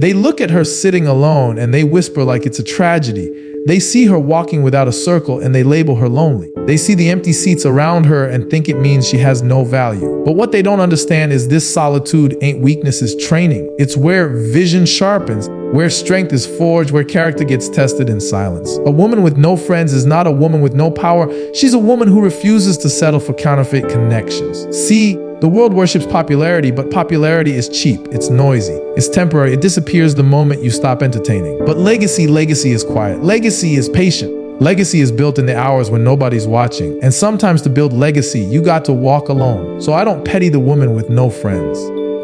They look at her sitting alone and they whisper like it's a tragedy. They see her walking without a circle and they label her lonely. They see the empty seats around her and think it means she has no value. But what they don't understand is this solitude ain't weakness, it's training. It's where vision sharpens, where strength is forged, where character gets tested in silence. A woman with no friends is not a woman with no power. She's a woman who refuses to settle for counterfeit connections. See, the world worships popularity, but popularity is cheap, it's noisy, it's temporary, it disappears the moment you stop entertaining. But legacy is quiet. Legacy is patient. Legacy is built in the hours when nobody's watching. And sometimes to build legacy, you got to walk alone. So I don't petty the woman with no friends.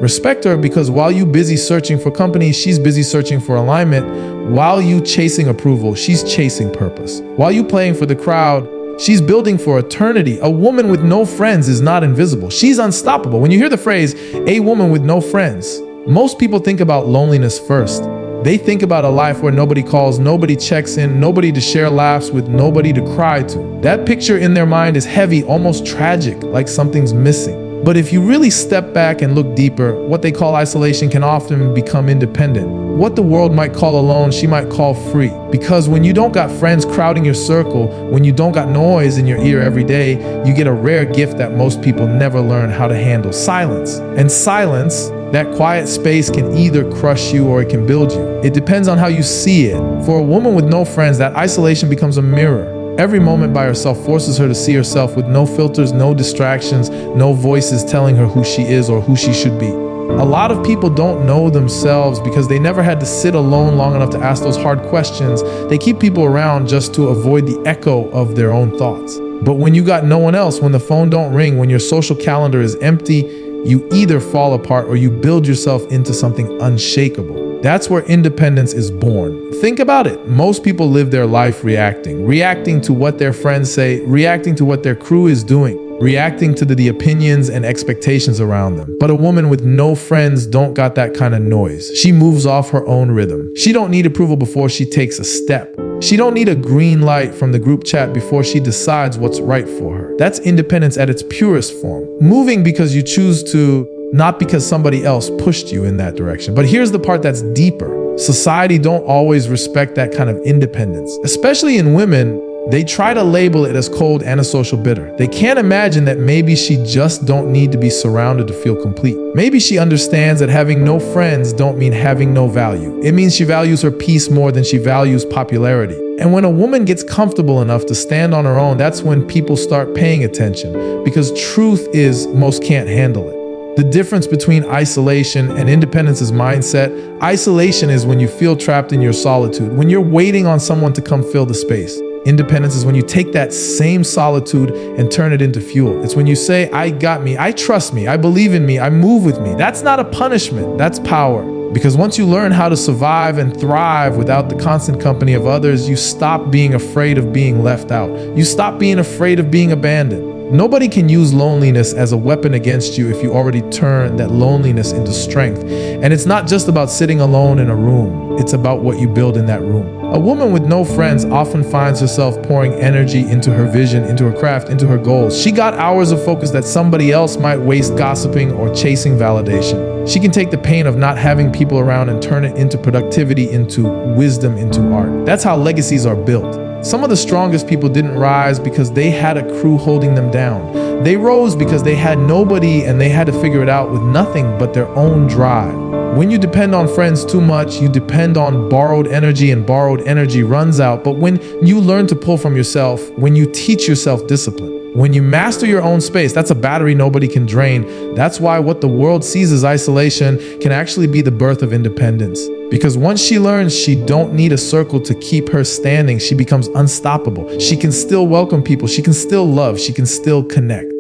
Respect her because while you busy searching for company, she's busy searching for alignment. While you chasing approval, she's chasing purpose. While you playing for the crowd, she's building for eternity. A woman with no friends is not invisible. She's unstoppable. When you hear the phrase, a woman with no friends, most people think about loneliness first. They think about a life where nobody calls, nobody checks in, nobody to share laughs with, nobody to cry to. That picture in their mind is heavy, almost tragic, like something's missing. But if you really step back and look deeper, what they call isolation can often become independent. What the world might call alone, she might call free. Because when you don't got friends crowding your circle, when you don't got noise in your ear every day, you get a rare gift that most people never learn how to handle: silence. And silence, that quiet space, can either crush you or it can build you. It depends on how you see it. For a woman with no friends, that isolation becomes a mirror. Every moment by herself forces her to see herself with no filters, no distractions, no voices telling her who she is or who she should be. A lot of people don't know themselves because they never had to sit alone long enough to ask those hard questions. They keep people around just to avoid the echo of their own thoughts. But when you got no one else, when the phone don't ring, when your social calendar is empty, you either fall apart or you build yourself into something unshakable. That's where independence is born. Think about it. Most people live their life reacting to what their friends say, reacting to what their crew is doing, reacting to the opinions and expectations around them. But a woman with no friends don't got that kind of noise. She moves off her own rhythm. She don't need approval before she takes a step. She don't need a green light from the group chat before she decides what's right for her. That's independence at its purest form. Moving because you choose to, not because somebody else pushed you in that direction. But here's the part that's deeper. Society don't always respect that kind of independence. Especially in women, they try to label it as cold and a social bitter. They can't imagine that maybe she just don't need to be surrounded to feel complete. Maybe she understands that having no friends don't mean having no value. It means she values her peace more than she values popularity. And when a woman gets comfortable enough to stand on her own, that's when people start paying attention. Because truth is, most can't handle it. The difference between isolation and independence is mindset. Isolation is when you feel trapped in your solitude, when you're waiting on someone to come fill the space. Independence is when you take that same solitude and turn it into fuel. It's when you say, I got me, I trust me, I believe in me, I move with me. That's not a punishment, that's power. Because once you learn how to survive and thrive without the constant company of others, you stop being afraid of being left out. You stop being afraid of being abandoned. Nobody can use loneliness as a weapon against you if you already turn that loneliness into strength. And it's not just about sitting alone in a room. It's about what you build in that room. A woman with no friends often finds herself pouring energy into her vision, into her craft, into her goals. She got hours of focus that somebody else might waste gossiping or chasing validation. She can take the pain of not having people around and turn it into productivity, into wisdom, into art. That's how legacies are built. Some of the strongest people didn't rise because they had a crew holding them down. They rose because they had nobody and they had to figure it out with nothing but their own drive. When you depend on friends too much, you depend on borrowed energy, and borrowed energy runs out. But when you learn to pull from yourself, when you teach yourself discipline, when you master your own space, that's a battery nobody can drain. That's why what the world sees as isolation can actually be the birth of independence. Because once she learns she don't need a circle to keep her standing, she becomes unstoppable. She can still welcome people, she can still love, she can still connect.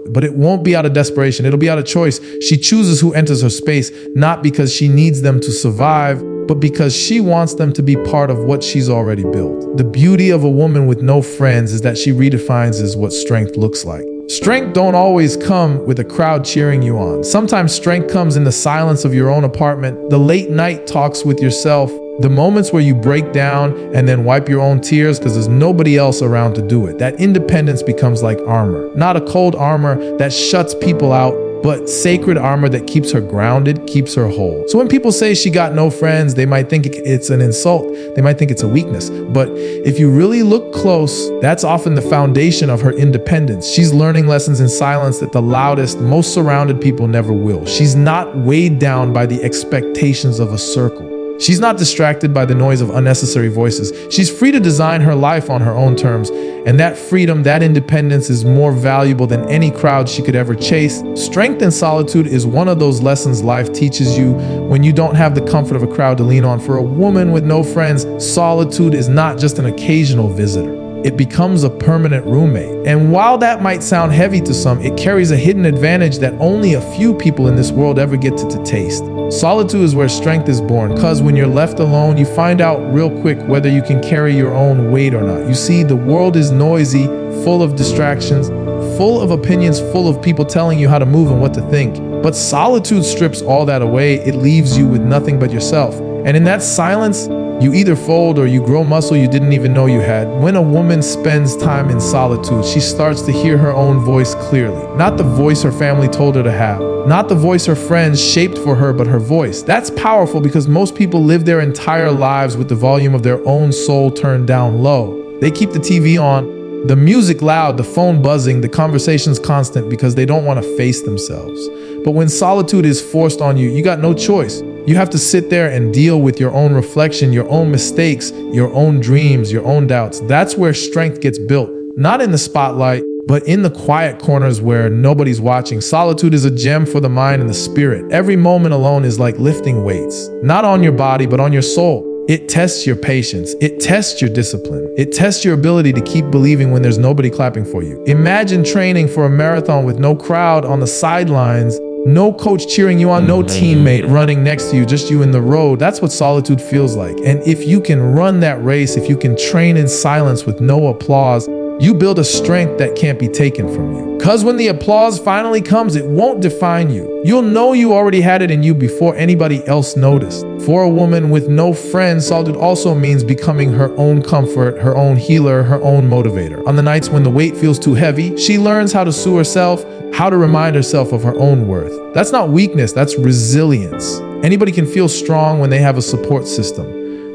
But it won't be out of desperation, it'll be out of choice. She chooses who enters her space, not because she needs them to survive, but because she wants them to be part of what she's already built. The beauty of a woman with no friends is that she redefines is what strength looks like. Strength don't always come with a crowd cheering you on. Sometimes strength comes in the silence of your own apartment, the late night talks with yourself, the moments where you break down and then wipe your own tears because there's nobody else around to do it. That independence becomes like armor. Not a cold armor that shuts people out, but sacred armor that keeps her grounded, keeps her whole. So when people say she got no friends, they might think it's an insult. They might think it's a weakness. But if you really look close, that's often the foundation of her independence. She's learning lessons in silence that the loudest, most surrounded people never will. She's not weighed down by the expectations of a circle. She's not distracted by the noise of unnecessary voices. She's free to design her life on her own terms, and that freedom, that independence is more valuable than any crowd she could ever chase. Strength in solitude is one of those lessons life teaches you when you don't have the comfort of a crowd to lean on. For a woman with no friends, solitude is not just an occasional visitor. It becomes a permanent roommate. And while that might sound heavy to some, it carries a hidden advantage that only a few people in this world ever get to taste. Solitude is where strength is born, because when you're left alone, you find out real quick whether you can carry your own weight or not. You see, the world is noisy, full of distractions, full of opinions, full of people telling you how to move and what to think. But solitude strips all that away. It leaves you with nothing but yourself. And in that silence, you either fold or you grow muscle you didn't even know you had. When a woman spends time in solitude, she starts to hear her own voice clearly. Not the voice her family told her to have. Not the voice her friends shaped for her, but her voice. That's powerful because most people live their entire lives with the volume of their own soul turned down low. They keep the TV on, the music loud, the phone buzzing, the conversations constant because they don't want to face themselves. But when solitude is forced on you, you got no choice. You have to sit there and deal with your own reflection, your own mistakes, your own dreams, your own doubts. That's where strength gets built. Not in the spotlight, but in the quiet corners where nobody's watching. Solitude is a gem for the mind and the spirit. Every moment alone is like lifting weights. Not on your body, but on your soul. It tests your patience. It tests your discipline. It tests your ability to keep believing when there's nobody clapping for you. Imagine training for a marathon with no crowd on the sidelines, no coach cheering you on, no teammate running next to you, just you in the road. That's what solitude feels like. And if you can run that race, if you can train in silence with no applause, you build a strength that can't be taken from you. Because when the applause finally comes, it won't define you. You'll know you already had it in you before anybody else noticed. For a woman with no friends, solitude also means becoming her own comfort, her own healer, her own motivator. On the nights when the weight feels too heavy, she learns how to soothe herself, how to remind herself of her own worth. That's not weakness, that's resilience. Anybody can feel strong when they have a support system,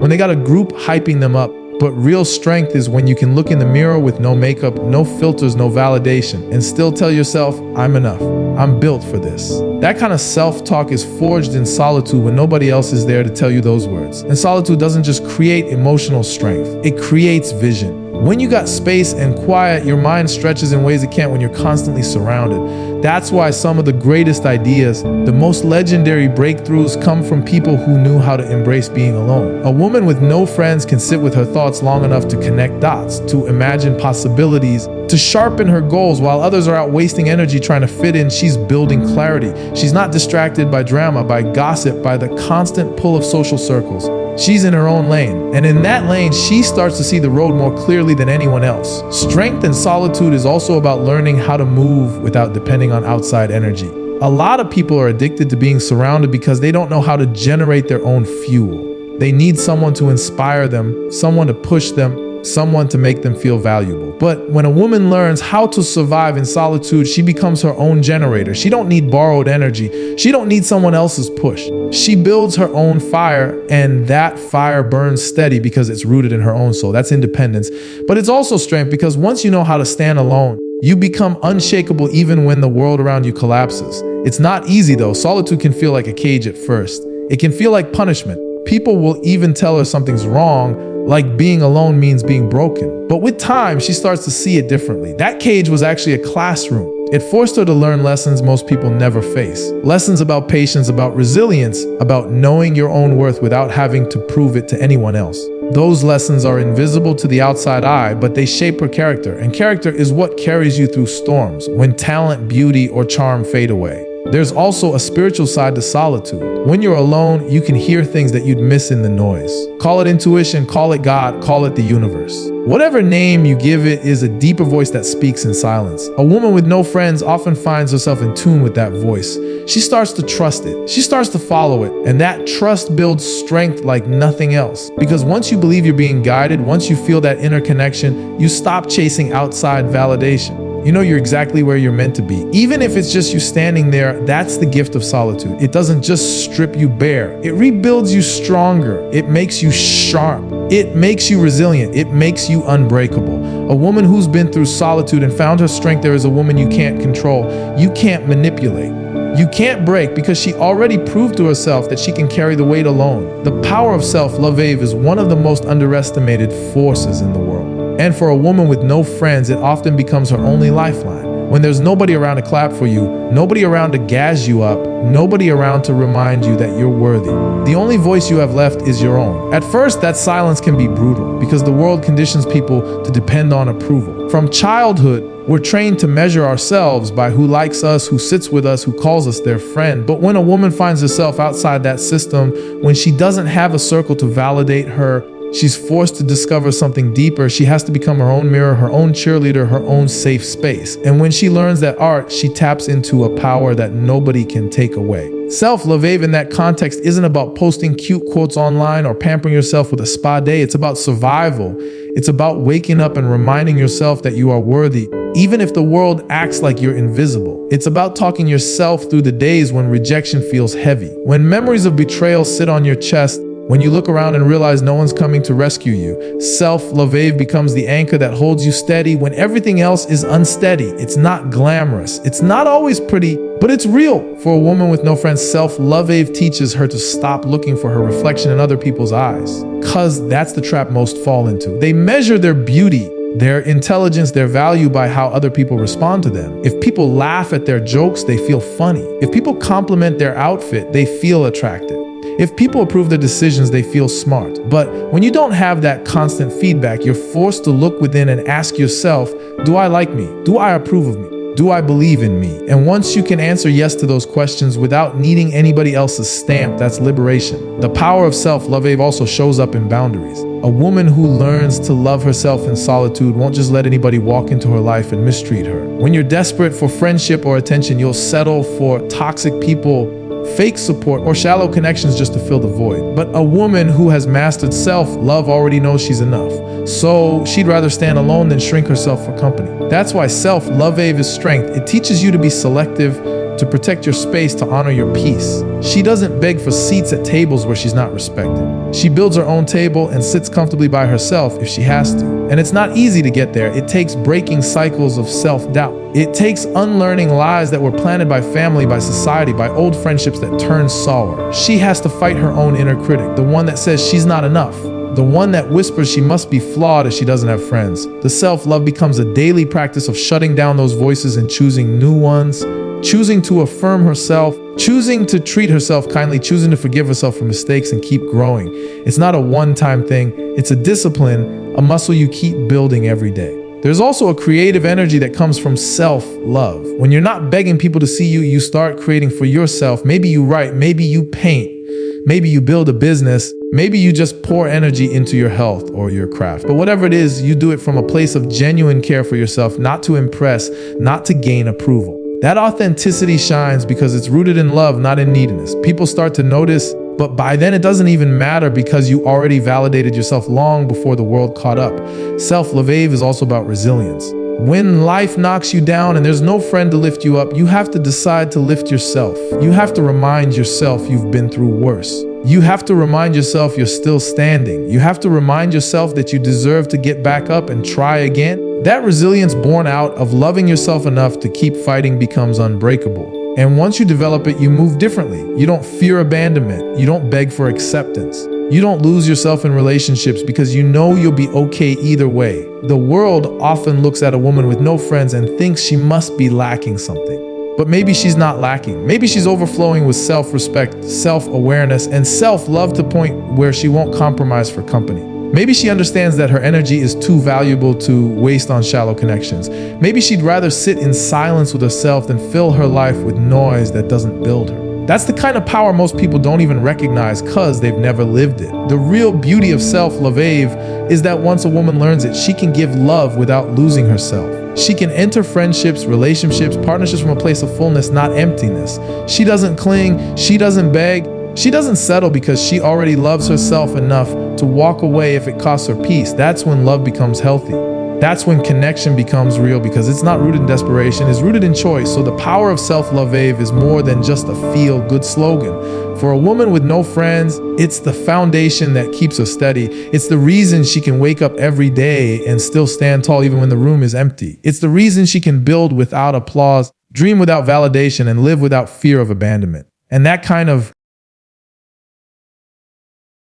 when they got a group hyping them up. But real strength is when you can look in the mirror with no makeup, no filters, no validation, and still tell yourself, I'm enough. I'm built for this. That kind of self-talk is forged in solitude when nobody else is there to tell you those words. And solitude doesn't just create emotional strength, it creates vision. When you got space and quiet, your mind stretches in ways it can't when you're constantly surrounded. That's why some of the greatest ideas, the most legendary breakthroughs come from people who knew how to embrace being alone. A woman with no friends can sit with her thoughts long enough to connect dots, to imagine possibilities, to sharpen her goals while others are out wasting energy trying to fit in. She's building clarity. She's not distracted by drama, by gossip, by the constant pull of social circles. She's in her own lane, and in that lane, she starts to see the road more clearly than anyone else. Strength and solitude is also about learning how to move without depending on outside energy. A lot of people are addicted to being surrounded because they don't know how to generate their own fuel. They need someone to inspire them, someone to push them, someone to make them feel valuable. But when a woman learns how to survive in solitude, she becomes her own generator. She don't need borrowed energy. She don't need someone else's push. She builds her own fire, and that fire burns steady because it's rooted in her own soul. That's independence. But it's also strength because once you know how to stand alone, you become unshakable even when the world around you collapses. It's not easy though. Solitude can feel like a cage at first. It can feel like punishment. People will even tell her something's wrong, like being alone means being broken. But with time, she starts to see it differently. That cage was actually a classroom. It forced her to learn lessons most people never face. Lessons about patience, about resilience, about knowing your own worth without having to prove it to anyone else. Those lessons are invisible to the outside eye, but they shape her character. And character is what carries you through storms, when talent, beauty, or charm fade away. There's also a spiritual side to solitude. When you're alone, you can hear things that you'd miss in the noise. Call it intuition, call it God, call it the universe. Whatever name you give it is a deeper voice that speaks in silence. A woman with no friends often finds herself in tune with that voice. She starts to trust it. She starts to follow it. And that trust builds strength like nothing else. Because once you believe you're being guided, once you feel that inner connection, you stop chasing outside validation. You know you're exactly where you're meant to be. Even if it's just you standing there, that's the gift of solitude. It doesn't just strip you bare. It rebuilds you stronger. It makes you sharp. It makes you resilient. It makes you unbreakable. A woman who's been through solitude and found her strength there is a woman you can't control. You can't manipulate. You can't break because she already proved to herself that she can carry the weight alone. The power of self-love is one of the most underestimated forces in the world. And for a woman with no friends, it often becomes her only lifeline. When there's nobody around to clap for you, nobody around to gas you up, nobody around to remind you that you're worthy, the only voice you have left is your own. At first, that silence can be brutal because the world conditions people to depend on approval. From childhood, we're trained to measure ourselves by who likes us, who sits with us, who calls us their friend. But when a woman finds herself outside that system, when she doesn't have a circle to validate her, she's forced to discover something deeper. She has to become her own mirror, her own cheerleader, her own safe space. And when she learns that art, she taps into a power that nobody can take away. Self-love in that context isn't about posting cute quotes online or pampering yourself with a spa day. It's about survival. It's about waking up and reminding yourself that you are worthy, even if the world acts like you're invisible. It's about talking yourself through the days when rejection feels heavy, when memories of betrayal sit on your chest, when you look around and realize no one's coming to rescue you. Self-love becomes the anchor that holds you steady when everything else is unsteady. It's not glamorous. It's not always pretty, but it's real. For a woman with no friends, self-love teaches her to stop looking for her reflection in other people's eyes, because that's the trap most fall into. They measure their beauty, their intelligence, their value by how other people respond to them. If people laugh at their jokes, they feel funny. If people compliment their outfit, they feel attractive. If people approve their decisions, they feel smart. But when you don't have that constant feedback, you're forced to look within and ask yourself, do I like me? Do I approve of me? Do I believe in me? And once you can answer yes to those questions without needing anybody else's stamp, that's liberation. The power of self-love also shows up in boundaries. A woman who learns to love herself in solitude won't just let anybody walk into her life and mistreat her. When you're desperate for friendship or attention, you'll settle for toxic people, fake support, or shallow connections just to fill the void. But a woman who has mastered self-love already knows she's enough. So she'd rather stand alone than shrink herself for company. That's why self-love is strength. It teaches you to be selective, to protect your space, to honor your peace. She doesn't beg for seats at tables where she's not respected. She builds her own table and sits comfortably by herself if she has to. And it's not easy to get there. It takes breaking cycles of self-doubt. It takes unlearning lies that were planted by family, by society, by old friendships that turn sour. She has to fight her own inner critic, the one that says she's not enough, the one that whispers she must be flawed if she doesn't have friends. The self-love becomes a daily practice of shutting down those voices and choosing new ones, choosing to affirm herself, choosing to treat herself kindly, choosing to forgive herself for mistakes and keep growing. It's not a one-time thing. It's a discipline, a muscle you keep building every day. There's also a creative energy that comes from self-love. When you're not begging people to see you, you start creating for yourself. Maybe you write, maybe you paint, maybe you build a business, maybe you just pour energy into your health or your craft. But whatever it is, you do it from a place of genuine care for yourself, not to impress, not to gain approval. That authenticity shines because it's rooted in love, not in neediness. People start to notice, but by then it doesn't even matter because you already validated yourself long before the world caught up. Self-love is also about resilience. When life knocks you down and there's no friend to lift you up, you have to decide to lift yourself. You have to remind yourself you've been through worse. You have to remind yourself you're still standing. You have to remind yourself that you deserve to get back up and try again. That resilience born out of loving yourself enough to keep fighting becomes unbreakable. And once you develop it, you move differently. You don't fear abandonment. You don't beg for acceptance. You don't lose yourself in relationships because you know you'll be okay either way. The world often looks at a woman with no friends and thinks she must be lacking something. But maybe she's not lacking. Maybe she's overflowing with self-respect, self-awareness, and self-love to the point where she won't compromise for company. Maybe she understands that her energy is too valuable to waste on shallow connections. Maybe she'd rather sit in silence with herself than fill her life with noise that doesn't build her. That's the kind of power most people don't even recognize because they've never lived it. The real beauty of self-love is that once a woman learns it, she can give love without losing herself. She can enter friendships, relationships, partnerships from a place of fullness, not emptiness. She doesn't cling, she doesn't beg, she doesn't settle because she already loves herself enough to walk away if it costs her peace. That's when love becomes healthy. That's when connection becomes real, because it's not rooted in desperation, it's rooted in choice. So the power of self-love, Ave, is more than just a feel-good slogan. For a woman with no friends, it's the foundation that keeps her steady. It's the reason she can wake up every day and still stand tall even when the room is empty. It's the reason she can build without applause, dream without validation, and live without fear of abandonment. And that kind of